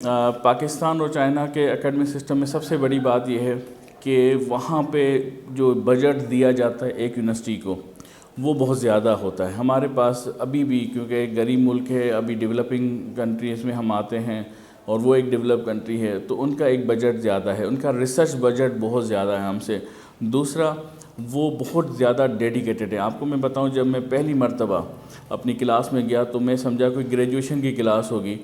پاکستان اور چائنا کے academic system میں سب سے بڑی بات یہ ہے کہ وہاں پہ جو بجٹ دیا جاتا ہے ایک یونیورسٹی کو وہ بہت زیادہ ہوتا ہے. ہمارے پاس ابھی بھی کیونکہ ایک غریب ملک ہے, ابھی ڈیولپنگ کنٹریز میں ہم آتے ہیں اور وہ ایک ڈیولپ کنٹری ہے, تو ان کا ایک بجٹ زیادہ ہے, ان کا ریسرچ بجٹ بہت زیادہ ہے ہم سے. دوسرا وہ بہت زیادہ ڈیڈیکیٹڈ ہے. آپ کو میں بتاؤں, جب میں پہلی مرتبہ اپنی کلاس میں گیا تو میں سمجھا کوئی گریجویشن کی کلاس ہوگی,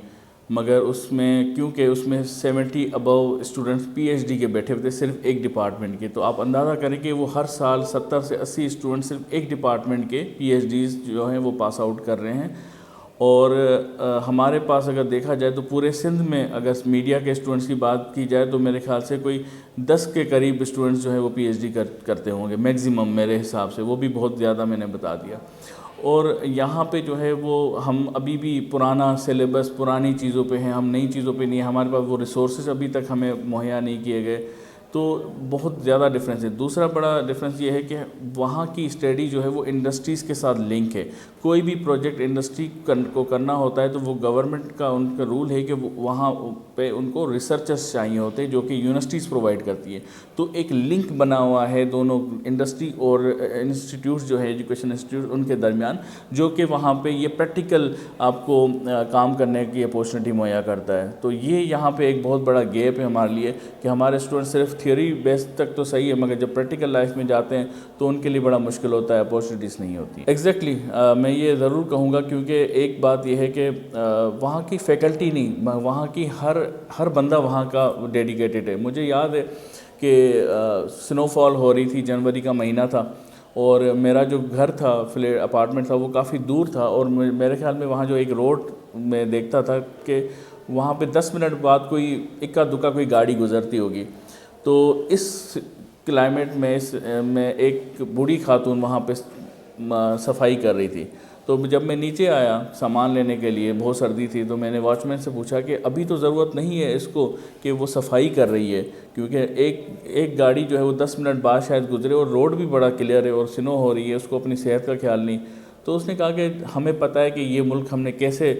مگر اس میں کیونکہ اس میں 70 ابو اسٹوڈنٹس پی ایچ ڈی کے بیٹھے ہوئے تھے صرف ایک ڈپارٹمنٹ کے. تو آپ اندازہ کریں کہ وہ ہر سال 70 سے 80 اسٹوڈنٹ صرف ایک ڈپارٹمنٹ کے پی ایچ ڈیز جو ہیں وہ پاس آؤٹ کر رہے ہیں. اور ہمارے پاس اگر دیکھا جائے تو پورے سندھ میں اگر میڈیا کے اسٹوڈنٹس کی بات کی جائے تو میرے خیال سے کوئی 10 کے قریب اسٹوڈنٹس جو ہے وہ پی ایچ ڈی کرتے ہوں گے میکزیمم میرے حساب سے, وہ بھی بہت زیادہ میں نے بتا دیا. اور یہاں پہ جو ہے وہ ہم ابھی بھی پرانا سلیبس پرانی چیزوں پہ ہیں, ہم نئی چیزوں پہ نہیں ہیں, ہمارے پاس وہ ریسورسز ابھی تک ہمیں مہیا نہیں کیے گئے. تو بہت زیادہ ڈفرینس ہے. دوسرا بڑا ڈفرینس یہ ہے کہ وہاں کی اسٹڈی جو ہے وہ انڈسٹریز کے ساتھ لنک ہے. کوئی بھی پروجیکٹ انڈسٹری کو کرنا ہوتا ہے تو وہ گورنمنٹ کا ان کا رول ہے کہ وہاں پہ ان کو ریسرچرز چاہیے ہوتے ہیں جو کہ یونیورسٹیز پرووائڈ کرتی ہے. تو ایک لنک بنا ہوا ہے دونوں انڈسٹری اور انسٹیٹیوٹس جو ہے ایجوکیشن انسٹیٹیوٹ ان کے درمیان, جو کہ وہاں پہ یہ پریکٹیکل آپ کو کام کرنے کی اپورچونیٹی مہیا کرتا ہے. تو یہ یہاں پہ ایک بہت بڑا گیپ ہے ہمارے لیے کہ ہمارے اسٹوڈنٹ صرف تھیوری بیس تک تو صحیح ہے, مگر جب پریکٹیکل لائف میں جاتے ہیں تو ان کے لیے بڑا مشکل ہوتا ہے, اپورچونیٹیز نہیں ہوتی. ایگزیکٹلی میں یہ ضرور کہوں گا کیونکہ ایک بات یہ ہے کہ وہاں کی فیکلٹی نہیں, وہاں کی ہر بندہ وہاں کا ڈیڈیکیٹڈ ہے. مجھے یاد ہے کہ سنو فال ہو رہی تھی, جنوری کا مہینہ تھا, اور میرا جو گھر تھا فلیٹ اپارٹمنٹ تھا وہ کافی دور تھا, اور میرے خیال میں وہاں جو ایک روڈ میں دیکھتا تھا کہ وہاں پہ 10 منٹ بعد کوئی اکا دکا کوئی گاڑی گزرتی ہوگی. تو اس کلائمیٹ میں ایک بوڑھی خاتون وہاں پہ صفائی کر رہی تھی. تو جب میں نیچے آیا سامان لینے کے لیے, بہت سردی تھی, تو میں نے واچ مین سے پوچھا کہ ابھی تو ضرورت نہیں ہے اس کو کہ وہ صفائی کر رہی ہے, کیونکہ ایک گاڑی جو ہے وہ 10 منٹ بعد شاید گزرے اور روڈ بھی بڑا کلیئر ہے اور سنو ہو رہی ہے, اس کو اپنی صحت کا خیال نہیں. تو اس نے کہا کہ ہمیں پتہ ہے کہ یہ ملک ہم نے کیسے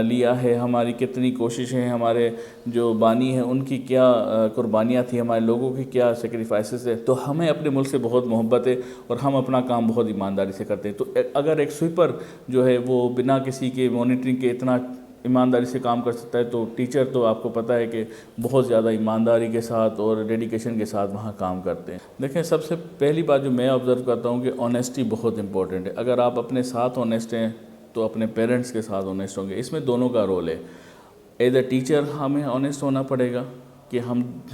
لیا ہے, ہماری کتنی کوششیں ہیں, ہمارے جو بانی ہیں ان کی کیا قربانیاں تھیں, ہمارے لوگوں کی کیا سیکریفائسز ہے, تو ہمیں اپنے ملک سے بہت محبت ہے اور ہم اپنا کام بہت ایمانداری سے کرتے ہیں. تو اگر ایک سویپر جو ہے وہ بنا کسی کے مانیٹرنگ کے اتنا ایمانداری سے کام کر سکتا ہے, تو ٹیچر تو آپ کو پتہ ہے کہ بہت زیادہ ایمانداری کے ساتھ اور ڈیڈیکیشن کے ساتھ وہاں کام کرتے ہیں. دیکھیں, سب سے پہلی بات جو میں آبزرو کرتا ہوں کہ آنیسٹی بہت امپورٹنٹ ہے. اگر آپ اپنے ساتھ آنیسٹ ہیں تو اپنے پیرنٹس کے ساتھ آنیسٹ ہوں گے. اس میں دونوں کا رول ہے. ایز اے ٹیچر ہمیں آنیسٹ ہونا پڑے گا کہ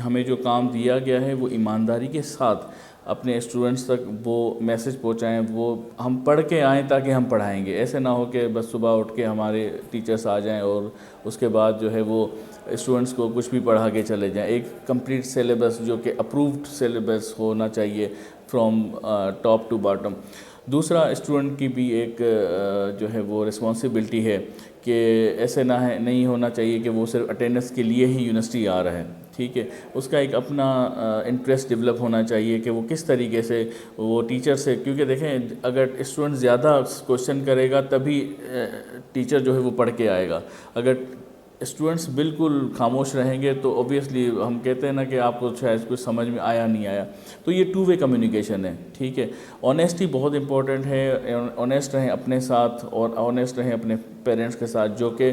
ہمیں جو کام دیا گیا ہے وہ ایمانداری کے ساتھ اپنے اسٹوڈنٹس تک وہ میسج پہنچائیں, وہ ہم پڑھ کے آئیں تاکہ ہم پڑھائیں گے. ایسے نہ ہو کہ بس صبح اٹھ کے ہمارے ٹیچرس آ جائیں اور اس کے بعد جو ہے وہ اسٹوڈنٹس کو کچھ بھی پڑھا کے چلے جائیں. ایک کمپلیٹ سلیبس جو کہ اپرووڈ سلیبس ہونا چاہیے فرام ٹاپ ٹو باٹم. دوسرا, اسٹوڈنٹ کی بھی ایک جو ہے وہ رسپانسبلٹی ہے کہ ایسے نہیں ہونا چاہیے کہ وہ صرف اٹینڈنس کے لیے ہی یونیورسٹی آ رہا ہے. ٹھیک ہے, اس کا ایک اپنا انٹرسٹ ڈیولپ ہونا چاہیے کہ وہ کس طریقے سے وہ ٹیچر سے, کیونکہ دیکھیں اگر اسٹوڈنٹ زیادہ کوشچن کرے گا تبھی ٹیچر جو ہے وہ پڑھ کے آئے گا. اگر اسٹوڈنٹس بالکل خاموش رہیں گے تو اوبیسلی ہم کہتے ہیں نا کہ آپ کو شاید کچھ سمجھ میں آیا نہیں آیا. تو یہ 2 وے کمیونیکیشن ہے. ٹھیک ہے, آنیسٹی بہت امپورٹنٹ ہے. آنیسٹ رہیں اپنے ساتھ اور آنیسٹ رہیں اپنے پیرنٹس کے ساتھ, جو کہ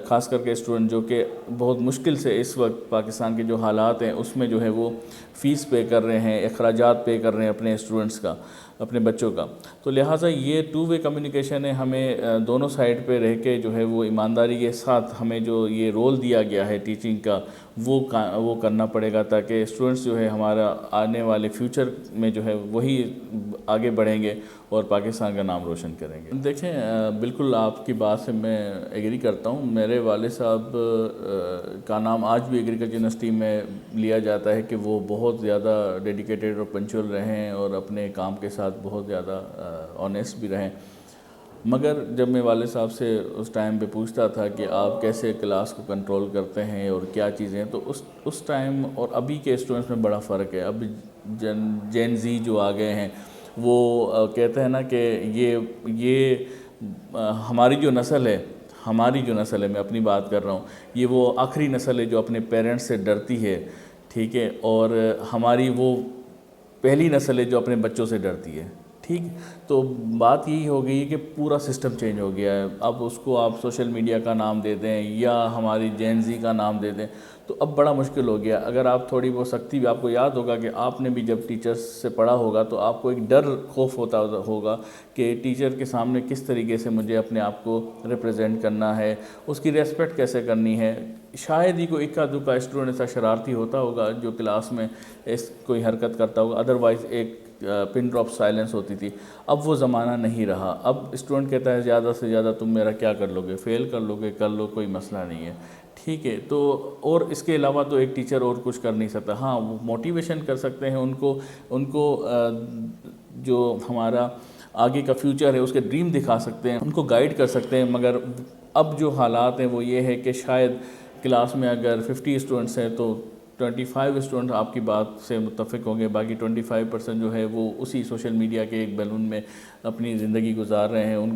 خاص کر کے اسٹوڈنٹ جو کہ بہت مشکل سے اس وقت پاکستان کے جو حالات ہیں اس میں جو ہے وہ فیس پے کر رہے ہیں, اخراجات پے کر رہے ہیں اپنے اسٹوڈنٹس کا, اپنے بچوں کا. تو لہٰذا یہ 2 وے کمیونیکیشن ہے. ہمیں دونوں سائڈ پہ رہ کے جو ہے وہ ایمانداری کے ساتھ ہمیں جو یہ رول دیا گیا ہے ٹیچنگ کا وہ کرنا پڑے گا, تاکہ اسٹوڈنٹس جو ہے ہمارا آنے والے فیوچر میں جو ہے وہی آگے بڑھیں گے اور پاکستان کا نام روشن کریں گے. دیکھیں, بالکل آپ کی بات سے میں ایگری کرتا ہوں. میرے والد صاحب کا نام آج بھی ایگریکلچر یونیورسٹی میں لیا جاتا ہے کہ وہ بہت زیادہ ڈیڈیکیٹڈ اور پنچول رہیں اور اپنے کام کے ساتھ بہت زیادہ آنیسٹ بھی رہیں. مگر جب میں والد صاحب سے اس ٹائم پہ پوچھتا تھا کہ آپ کیسے کلاس کو کنٹرول کرتے ہیں اور کیا چیزیں, تو اس ٹائم اور ابھی کے اسٹوڈنٹس میں بڑا فرق ہے. اب جین زی جو آ گئے ہیں وہ کہتے ہیں نا کہ یہ ہماری جو نسل ہے ہماری جو نسل ہے، میں اپنی بات کر رہا ہوں، یہ وہ آخری نسل ہے جو اپنے پیرنٹس سے ڈرتی ہے، ٹھیک ہے، اور ہماری وہ پہلی نسل ہے جو اپنے بچوں سے ڈرتی ہے، ٹھیک۔ تو بات یہی ہو گئی کہ پورا سسٹم چینج ہو گیا ہے۔ اب اس کو آپ سوشل میڈیا کا نام دے دیں یا ہماری جین زی کا نام دے دیں تو اب بڑا مشکل ہو گیا۔ اگر آپ تھوڑی بہت سختی بھی، آپ کو یاد ہوگا کہ آپ نے بھی جب ٹیچرز سے پڑھا ہوگا تو آپ کو ایک ڈر خوف ہوتا ہوگا کہ ٹیچر کے سامنے کس طریقے سے مجھے اپنے آپ کو ریپرزینٹ کرنا ہے، اس کی ریسپیکٹ کیسے کرنی ہے۔ شاید ہی کوئی اکا دکا اسٹوڈنٹ ایسا شرارتی ہوتا ہوگا جو کلاس میں کوئی حرکت کرتا ہوگا، ادروائز ایک پن ڈراپ سائلنس ہوتی تھی۔ اب وہ زمانہ نہیں رہا۔ اب اسٹوڈنٹ کہتا ہے زیادہ سے زیادہ تم میرا کیا کر لو گے، فیل کر لو گے، کر لو، کوئی مسئلہ نہیں ہے، ٹھیک ہے۔ تو اور اس کے علاوہ تو ایک ٹیچر اور کچھ کر نہیں سکتا۔ ہاں، وہ موٹیویشن کر سکتے ہیں، ان کو جو ہمارا آگے کا فیوچر ہے اس کے ڈریم دکھا سکتے ہیں، ان کو گائیڈ کر سکتے ہیں، مگر اب جو حالات ہیں وہ یہ ہے کہ شاید کلاس میں اگر 50 اسٹوڈنٹس ہیں تو 25 اسٹوڈنٹ آپ کی بات سے متفق ہوں گے، باقی 25% جو ہے وہ اسی سوشل میڈیا کے ایک بیلون میں اپنی زندگی گزار رہے ہیں۔